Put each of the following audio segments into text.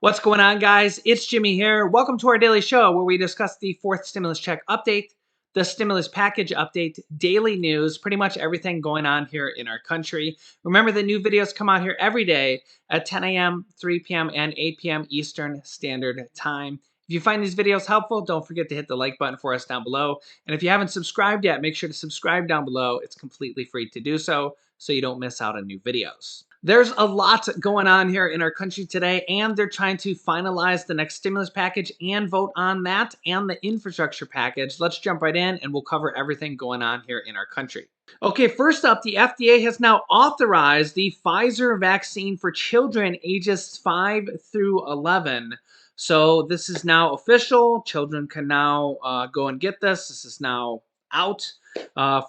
What's going on, guys? It's Jimmy here. Welcome to our daily show where we discuss the fourth stimulus check update, the stimulus package update, daily news, pretty much everything going on here in our country. Remember that new videos come out here every day at 10 a.m., 3 p.m., and 8 p.m. Eastern Standard Time. If you find these videos helpful, don't forget to hit the like button for us down below. And if you haven't subscribed yet, make sure to subscribe down below. It's completely free to do so you don't miss out on new videos. There's a lot going on here in our country today, and they're trying to finalize the next stimulus package and vote on that and the infrastructure package. Let's jump right in and we'll cover everything going on here in our country. Okay, first up, the FDA has now authorized the Pfizer vaccine for children ages 5 through 11. So this is now official. Children can now go and get this. This is now out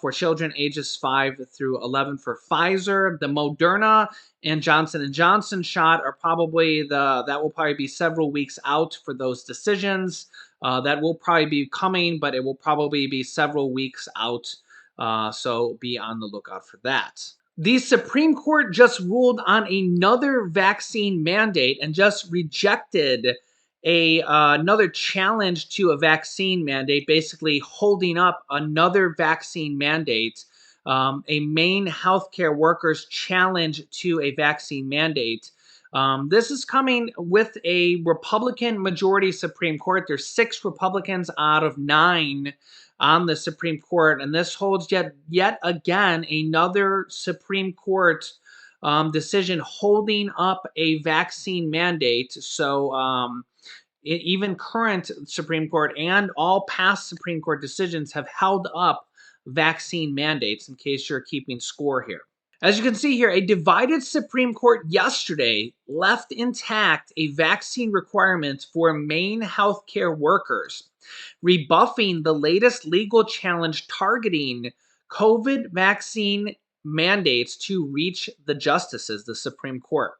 for children ages 5 through 11 for Pfizer. The Moderna and Johnson & Johnson shot are probably that will probably be several weeks out for those decisions. That will probably be coming, but it will probably be several weeks out. So be on the lookout for that. The Supreme Court just ruled on another vaccine mandate and just rejected another challenge to a vaccine mandate, basically holding up another vaccine mandate, a Maine healthcare workers challenge to a vaccine mandate. This is coming with a Republican majority Supreme Court. There's 6 Republicans out of 9 on the Supreme Court, and this holds yet again another Supreme Court decision holding up a vaccine mandate. So even current Supreme Court and all past Supreme Court decisions have held up vaccine mandates, in case you're keeping score here. As you can see here, a divided Supreme Court yesterday left intact a vaccine requirement for Maine healthcare workers, rebuffing the latest legal challenge targeting COVID vaccine mandates to reach the justices, the Supreme Court.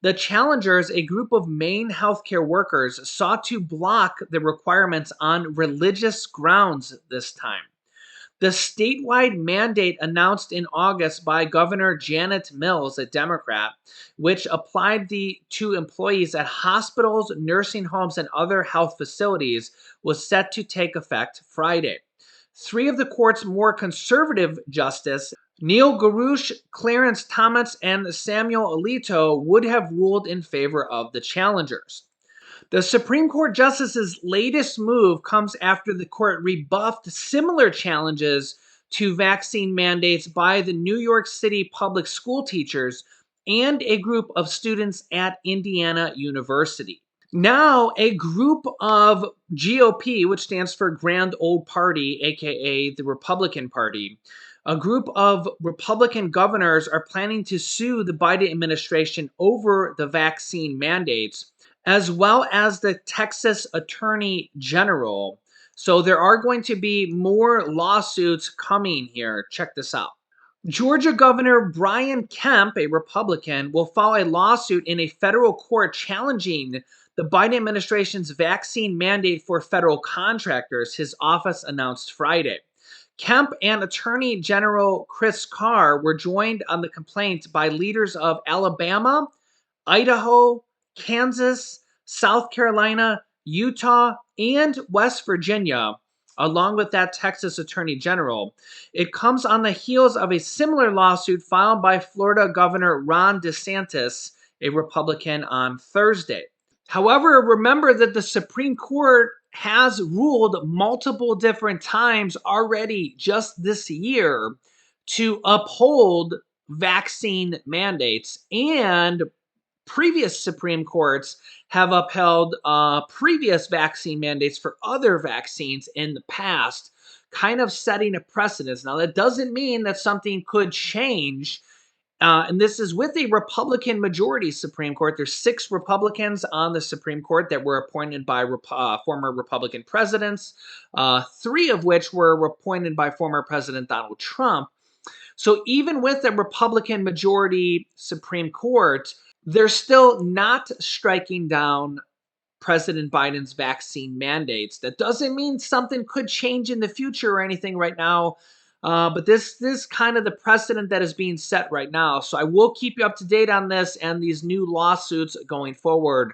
The challengers, a group of Maine healthcare workers, sought to block the requirements on religious grounds this time. The statewide mandate announced in August by Governor Janet Mills, a Democrat, which applied to employees at hospitals, nursing homes, and other health facilities, was set to take effect Friday. 3 of the court's more conservative justices, Neil Garouche, Clarence Thomas, and Samuel Alito, would have ruled in favor of the challengers. The Supreme Court justice's latest move comes after the court rebuffed similar challenges to vaccine mandates by the New York City public school teachers and a group of students at Indiana University. Now, a group of GOP, which stands for Grand Old Party, aka the Republican Party, a group of Republican governors are planning to sue the Biden administration over the vaccine mandates, as well as the Texas Attorney General. So there are going to be more lawsuits coming here. Check this out. Georgia Governor Brian Kemp, a Republican, will file a lawsuit in a federal court challenging the Biden administration's vaccine mandate for federal contractors, his office announced Friday. Kemp and Attorney General Chris Carr were joined on the complaint by leaders of Alabama, Idaho, Kansas, South Carolina, Utah, and West Virginia, along with that Texas Attorney General. It comes on the heels of a similar lawsuit filed by Florida Governor Ron DeSantis, a Republican, on Thursday. However, remember that the Supreme Court has ruled multiple different times already just this year to uphold vaccine mandates, and previous Supreme Courts have upheld previous vaccine mandates for other vaccines in the past, kind of setting a precedent. Now, that doesn't mean that something could change. And this is with a Republican majority Supreme Court. There's 6 Republicans on the Supreme Court that were appointed by former Republican presidents, 3 of which were appointed by former President Donald Trump. So even with a Republican majority Supreme Court, they're still not striking down President Biden's vaccine mandates. That doesn't mean something could change in the future or anything right now. But this is kind of the precedent that is being set right now. So I will keep you up to date on this and these new lawsuits going forward.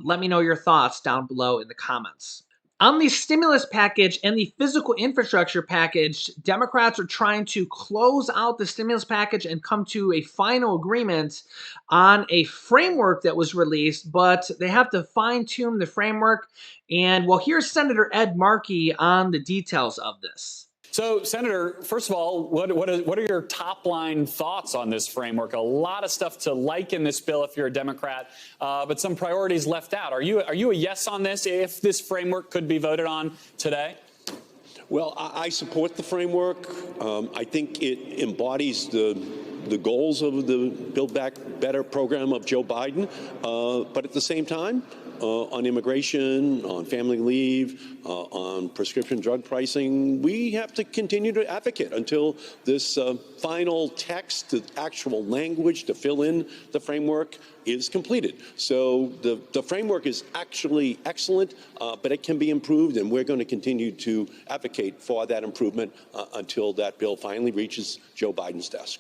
Let me know your thoughts down below in the comments. On the stimulus package and the physical infrastructure package, Democrats are trying to close out the stimulus package and come to a final agreement on a framework that was released, but they have to fine tune the framework. And well, here's Senator Ed Markey on the details of this. So, Senator, first of all, what are your top line thoughts on this framework? A lot of stuff to like in this bill if you're a Democrat, but some priorities left out. Are you a yes on this if this framework could be voted on today? Well, I support the framework. I think it embodies the goals of the Build Back Better program of Joe Biden. But at the same time, on immigration, on family leave, on prescription drug pricing, we have to continue to advocate until this final text, the actual language to fill in the framework is completed. So the framework is actually excellent, but it can be improved, and we're going to continue to advocate for that improvement until that bill finally reaches Joe Biden's desk.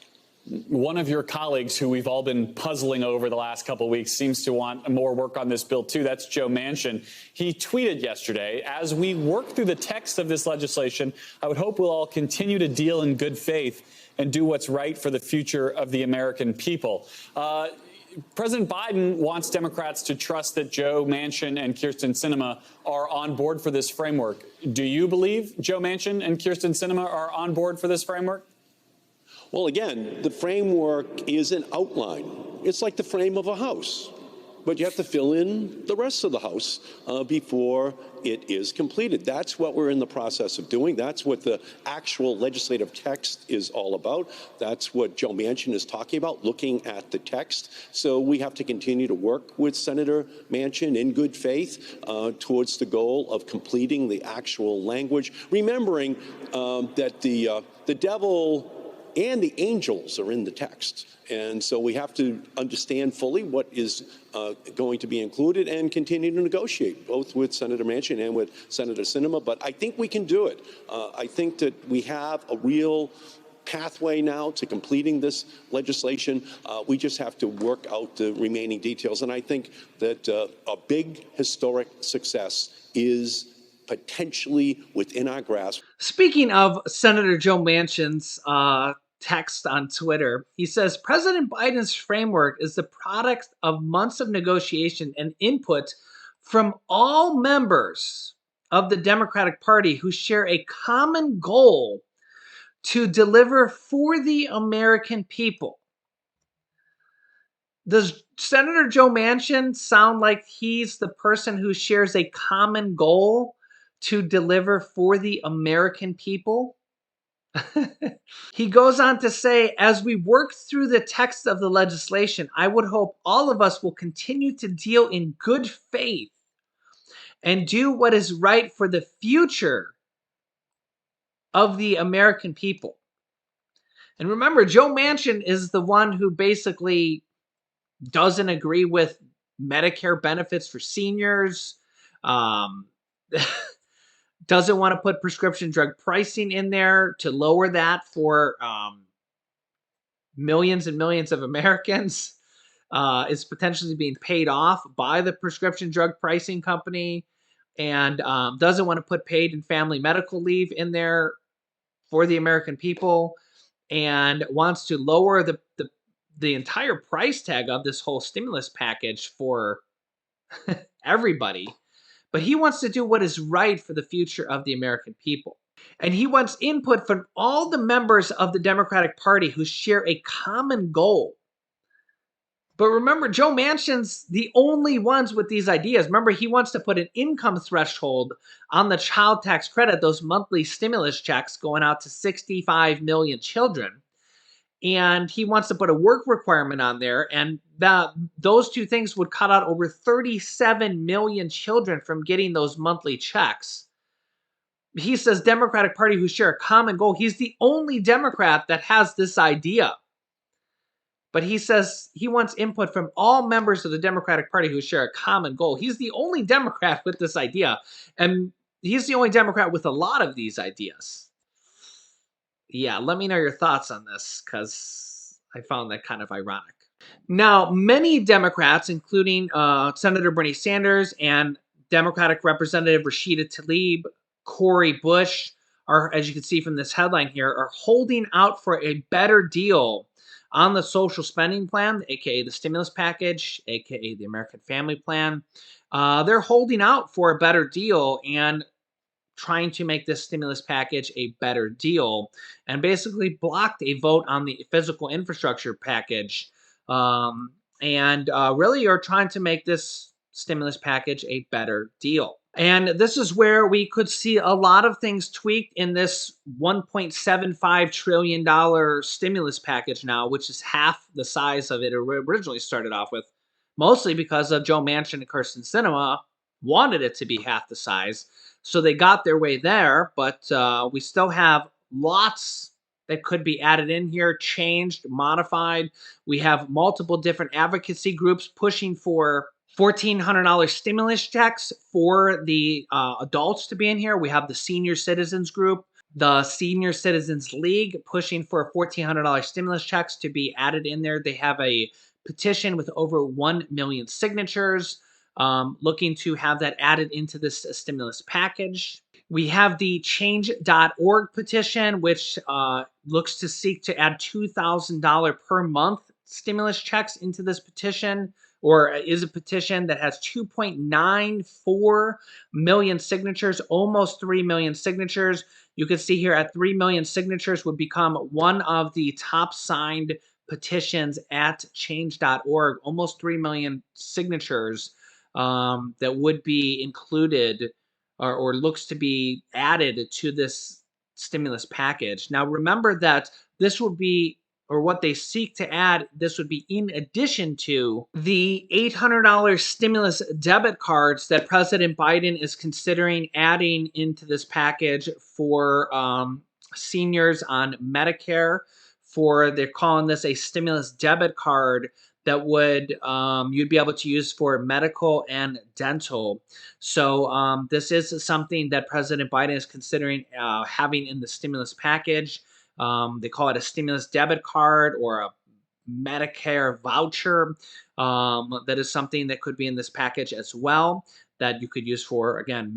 One of your colleagues who we've all been puzzling over the last couple of weeks seems to want more work on this bill, too. That's Joe Manchin. He tweeted yesterday, as we work through the text of this legislation, I would hope we'll all continue to deal in good faith and do what's right for the future of the American people. President Biden wants Democrats to trust that Joe Manchin and Kyrsten Sinema are on board for this framework. Do you believe Joe Manchin and Kyrsten Sinema are on board for this framework? Well, again, the framework is an outline. It's like the frame of a house, but you have to fill in the rest of the house before it is completed. That's what we're in the process of doing. That's what the actual legislative text is all about. That's what Joe Manchin is talking about, looking at the text. So we have to continue to work with Senator Manchin in good faith towards the goal of completing the actual language, remembering that the devil and the angels are in the text. And so we have to understand fully what is going to be included and continue to negotiate, both with Senator Manchin and with Senator Sinema. But I think we can do it. I think that we have a real pathway now to completing this legislation. We just have to work out the remaining details. And I think that a big historic success is potentially within our grasp. Speaking of Senator Joe Manchin's text on Twitter, he says President Biden's framework is the product of months of negotiation and input from all members of the Democratic Party who share a common goal to deliver for the American people. Does Senator Joe Manchin sound like he's the person who shares a common goal to deliver for the American people? He goes on to say, as we work through the text of the legislation, I would hope all of us will continue to deal in good faith and do what is right for the future of the American people. And remember, Joe Manchin is the one who basically doesn't agree with Medicare benefits for seniors, doesn't want to put prescription drug pricing in there to lower that for millions and millions of Americans. Is potentially being paid off by the prescription drug pricing company, and doesn't want to put paid and family medical leave in there for the American people, and wants to lower the entire price tag of this whole stimulus package for everybody. But he wants to do what is right for the future of the American people. And he wants input from all the members of the Democratic Party who share a common goal. But remember, Joe Manchin's the only ones with these ideas. Remember, he wants to put an income threshold on the child tax credit, those monthly stimulus checks going out to 65 million children. And he wants to put a work requirement on there, and those two things would cut out over 37 million children from getting those monthly checks. He says Democratic Party who share a common goal. He's the only Democrat that has this idea. But he says he wants input from all members of the Democratic Party who share a common goal. He's the only Democrat with this idea, and he's the only Democrat with a lot of these ideas. Yeah, let me know your thoughts on this, because I found that kind of ironic. Now, many Democrats, including Senator Bernie Sanders and Democratic Representative Rashida Tlaib, Cory Bush, are, as you can see from this headline here, are holding out for a better deal on the social spending plan, aka the stimulus package, aka the American Family Plan. They're holding out for a better deal and trying to make this stimulus package a better deal and basically blocked a vote on the physical infrastructure package. And really are trying to make this stimulus package a better deal. And this is where we could see a lot of things tweaked in this $1.75 trillion stimulus package now, which is half the size of it originally started off with, mostly because of Joe Manchin and Kirsten Sinema wanted it to be half the size. So they got their way there, but we still have lots that could be added in here, changed, modified. We have multiple different advocacy groups pushing for $1,400 stimulus checks for the adults to be in here. We have the Senior Citizens Group, the Senior Citizens League pushing for $1,400 stimulus checks to be added in there. They have a petition with over 1 million signatures looking to have that added into this stimulus package. We have the change.org petition, which looks to seek to add $2,000 per month stimulus checks into this petition, or is a petition that has 2.94 million signatures, almost 3 million signatures. You can see here at 3 million signatures would become one of the top signed petitions at change.org, almost 3 million signatures that would be included or looks to be added to this stimulus package. Now, remember that this would be, or what they seek to add, this would be in addition to the $800 stimulus debit cards that President Biden is considering adding into this package for seniors on Medicare. They're calling this a stimulus debit card that would you'd be able to use for medical and dental. So this is something that President Biden is considering having in the stimulus package. They call it a stimulus debit card or a Medicare voucher. That is something that could be in this package as well that you could use for, again,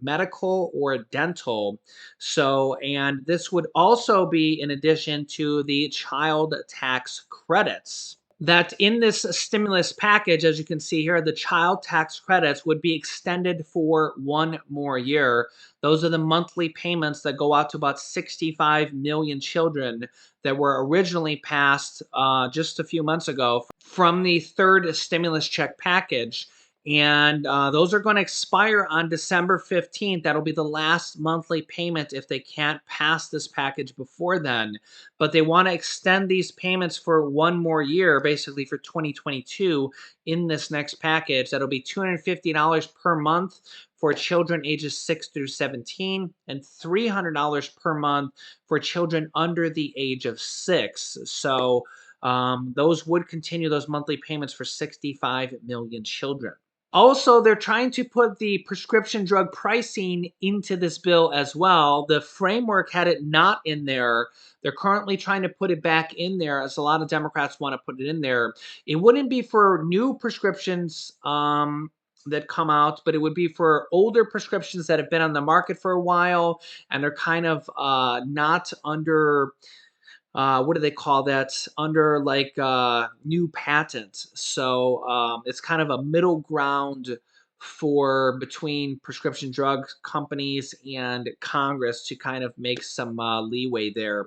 medical or dental. So, and this would also be in addition to the child tax credits that in this stimulus package, as you can see here, the child tax credits would be extended for 1 more year. Those are the monthly payments that go out to about 65 million children that were originally passed just a few months ago from the third stimulus check package. And those are going to expire on December 15th. That'll be the last monthly payment if they can't pass this package before then. But they want to extend these payments for 1 more year, basically for 2022 in this next package. That'll be $250 per month for children ages 6 through 17 and $300 per month for children under the age of 6. So those would continue those monthly payments for 65 million children. Also, they're trying to put the prescription drug pricing into this bill as well. The framework had it not in there. They're currently trying to put it back in there, as a lot of Democrats want to put it in there. It wouldn't be for new prescriptions that come out, but it would be for older prescriptions that have been on the market for a while and are kind of not under what do they call that? Under like new patent. So it's kind of a middle ground for between prescription drug companies and Congress to kind of make some leeway there.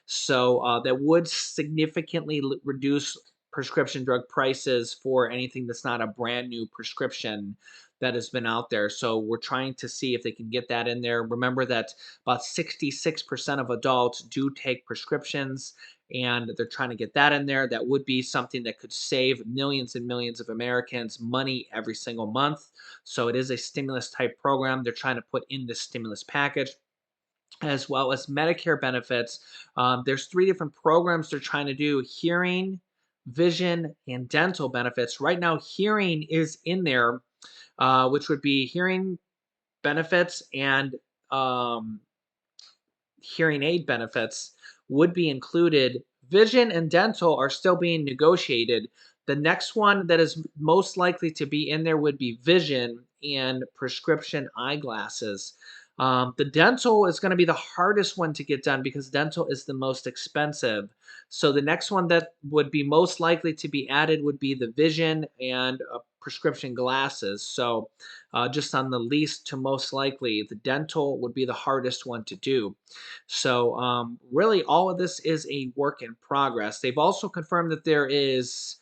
So that would significantly reduce prescription drug prices for anything that's not a brand new prescription that has been out there. So we're trying to see if they can get that in there. Remember that about 66% of adults do take prescriptions, and they're trying to get that in there. That would be something that could save millions and millions of Americans money every single month. So it is a stimulus type program they're trying to put in this stimulus package, as well as Medicare benefits. There's 3 different programs they're trying to do: hearing, vision, and dental benefits. Right now, hearing is in there, which would be hearing benefits and hearing aid benefits would be included. Vision and dental are still being negotiated. The next one that is most likely to be in there would be vision and prescription eyeglasses. The dental is going to be the hardest one to get done because dental is the most expensive. So the next one that would be most likely to be added would be the vision and prescription glasses. So just on the least to most likely, the dental would be the hardest one to do. So really, all of this is a work in progress. They've also confirmed that there is,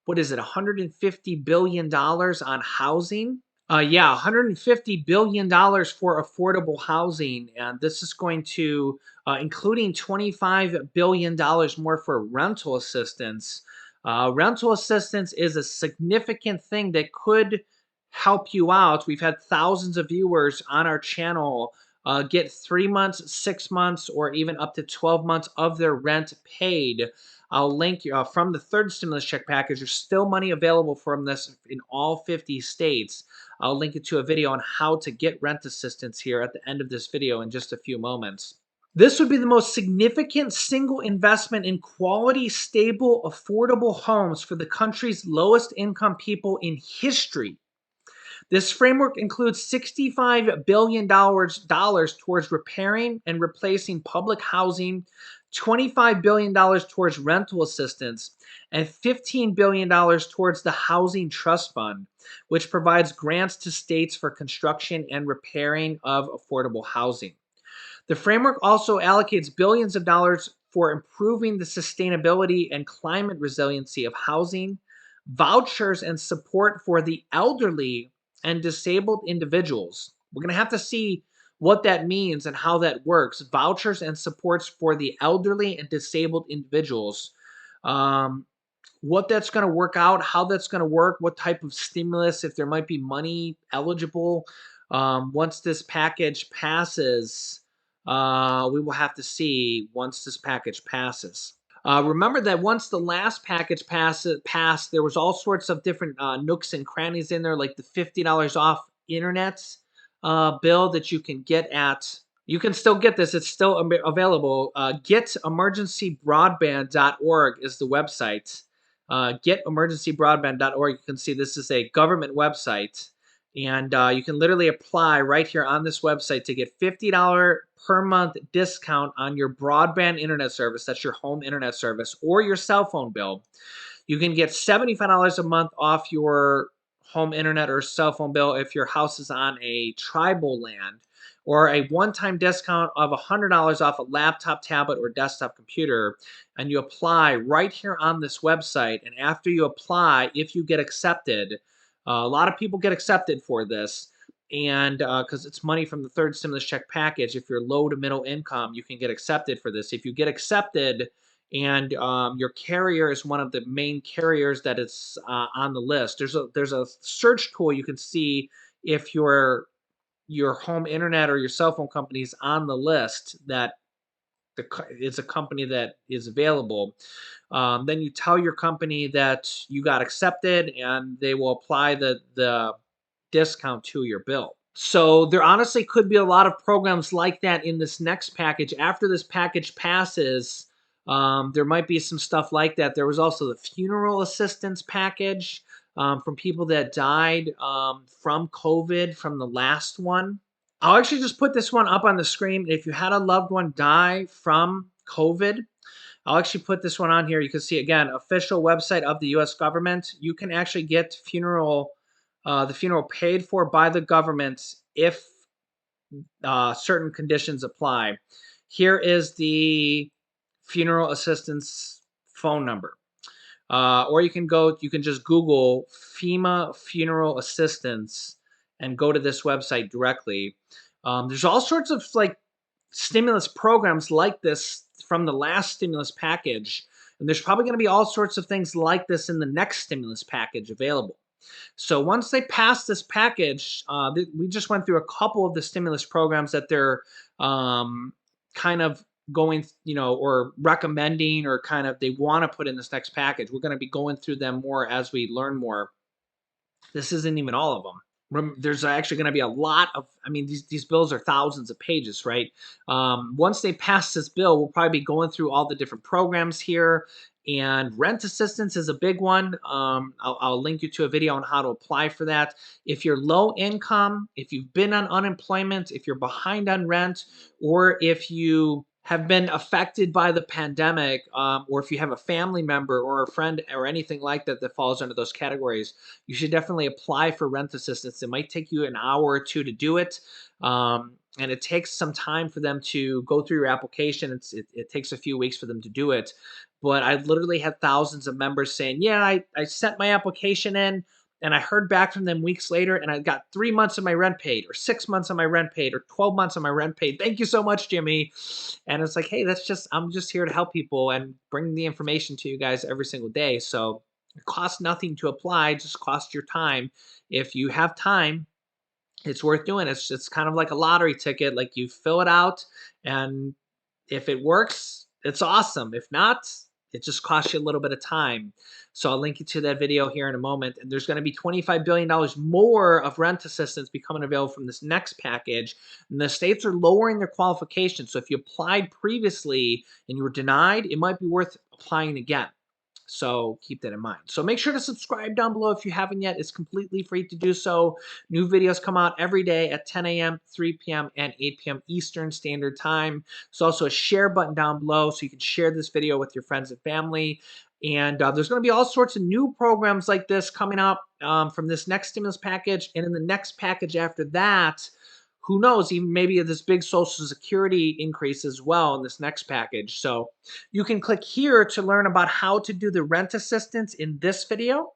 what is it, $150 billion on housing. Yeah, $150 billion for affordable housing. And this is going to, including $25 billion more for rental assistance. Rental assistance is a significant thing that could help you out. We've had thousands of viewers on our channel get 3 months, 6 months, or even up to 12 months of their rent paid. I'll link you from the third stimulus check package. There's still money available from this in all 50 states. I'll link it to a video on how to get rent assistance here at the end of this video in just a few moments. This would be the most significant single investment in quality, stable, affordable homes for the country's lowest income people in history. This framework includes $65 billion towards repairing and replacing public housing, $25 billion towards rental assistance, and $15 billion towards the Housing Trust Fund, which provides grants to states for construction and repairing of affordable housing. The framework also allocates billions of dollars for improving the sustainability and climate resiliency of housing, vouchers and support for the elderly and disabled individuals. We're going to have to see what that means and how that works. Vouchers and supports for the elderly and disabled individuals. What that's going to work out, how that's going to work, what type of stimulus, if there might be money eligible. Once this package passes, we will have to see once this package passes. Remember that once the last package passed, there was all sorts of different nooks and crannies in there, like the $50 off internet bill that you can get at. You can still get this. It's still available. Getemergencybroadband.org is the website. Getemergencybroadband.org. You can see this is a government website. And you can literally apply right here on this website to get $50 per month discount on your broadband internet service. That's your home internet service or your cell phone bill. You can get $75 a month off your home internet or cell phone bill if your house is on a tribal land, or a one-time discount of $100 off a laptop, tablet, or desktop computer. And you apply right here on this website. And after you apply, if you get accepted, a lot of people get accepted for this, and because it's money from the third stimulus check package. If you're low to middle income, you can get accepted for this. If you get accepted and your carrier is one of the main carriers that is on the list, there's a search tool. You can see if your home internet or your cell phone company is on the list that it's a company that is available. Then you tell your company that you got accepted, and they will apply the discount to your bill. So there honestly could be a lot of programs like that in this next package. After this package passes, there might be some stuff like that. There was also the funeral assistance package from people that died from COVID from the last one. I'll actually just put this one up on the screen. If you had a loved one die from COVID, I'll actually put this one on here. You can see, again, official website of the U.S. government. You can actually get the funeral paid for by the government if certain conditions apply. Here is the funeral assistance phone number. Or you can just Google FEMA funeral assistance and go to this website directly. There's all sorts of like stimulus programs like this from the last stimulus package, and there's probably going to be all sorts of things like this in the next stimulus package available. So once they pass this package, we just went through a couple of the stimulus programs that they're kind of going, or recommending, or kind of they want to put in this next package. We're going to be going through them more as we learn more. This isn't even all of them. There's actually going to be a lot of, I mean, these bills are thousands of pages, right? Once they pass this bill, we'll probably be going through all the different programs here. And rent assistance is a big one. I'll link you to a video on how to apply for that. If you're low income, if you've been on unemployment, if you're behind on rent, or if you have been affected by the pandemic, or if you have a family member or a friend or anything like that that falls under those categories, you should definitely apply for rent assistance. It might take you an hour or two to do it. And it takes some time for them to go through your application. It takes a few weeks for them to do it. But I literally had thousands of members saying, yeah, I sent my application in and I heard back from them weeks later and I got 3 months of my rent paid or 6 months of my rent paid or 12 months of my rent paid. Thank you so much, Jimmy. And it's like, hey, I'm just here to help people and bring the information to you guys every single day. So it costs nothing to apply, just costs your time. If you have time, it's worth doing. It's kind of like a lottery ticket. Like you fill it out, and if it works, it's awesome. If not, it just costs you a little bit of time. So I'll link you to that video here in a moment. And there's going to be $25 billion more of rent assistance becoming available from this next package. And the states are lowering their qualifications. So if you applied previously and you were denied, it might be worth applying again. So keep that in mind. So make sure to subscribe down below if you haven't yet. It's completely free to do so. New videos come out every day at 10 a.m., 3 p.m., and 8 p.m. Eastern Standard Time. There's also a share button down below so you can share this video with your friends and family. And there's going to be all sorts of new programs like this coming up from this next stimulus package. And in the next package after that, who knows, even maybe this big Social Security increase as well in this next package. So you can click here to learn about how to do the rent assistance in this video.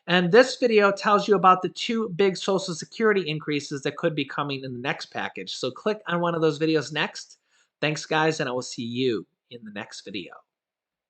And this video tells you about the two big Social Security increases that could be coming in the next package. So click on one of those videos next. Thanks, guys, and I will see you in the next video.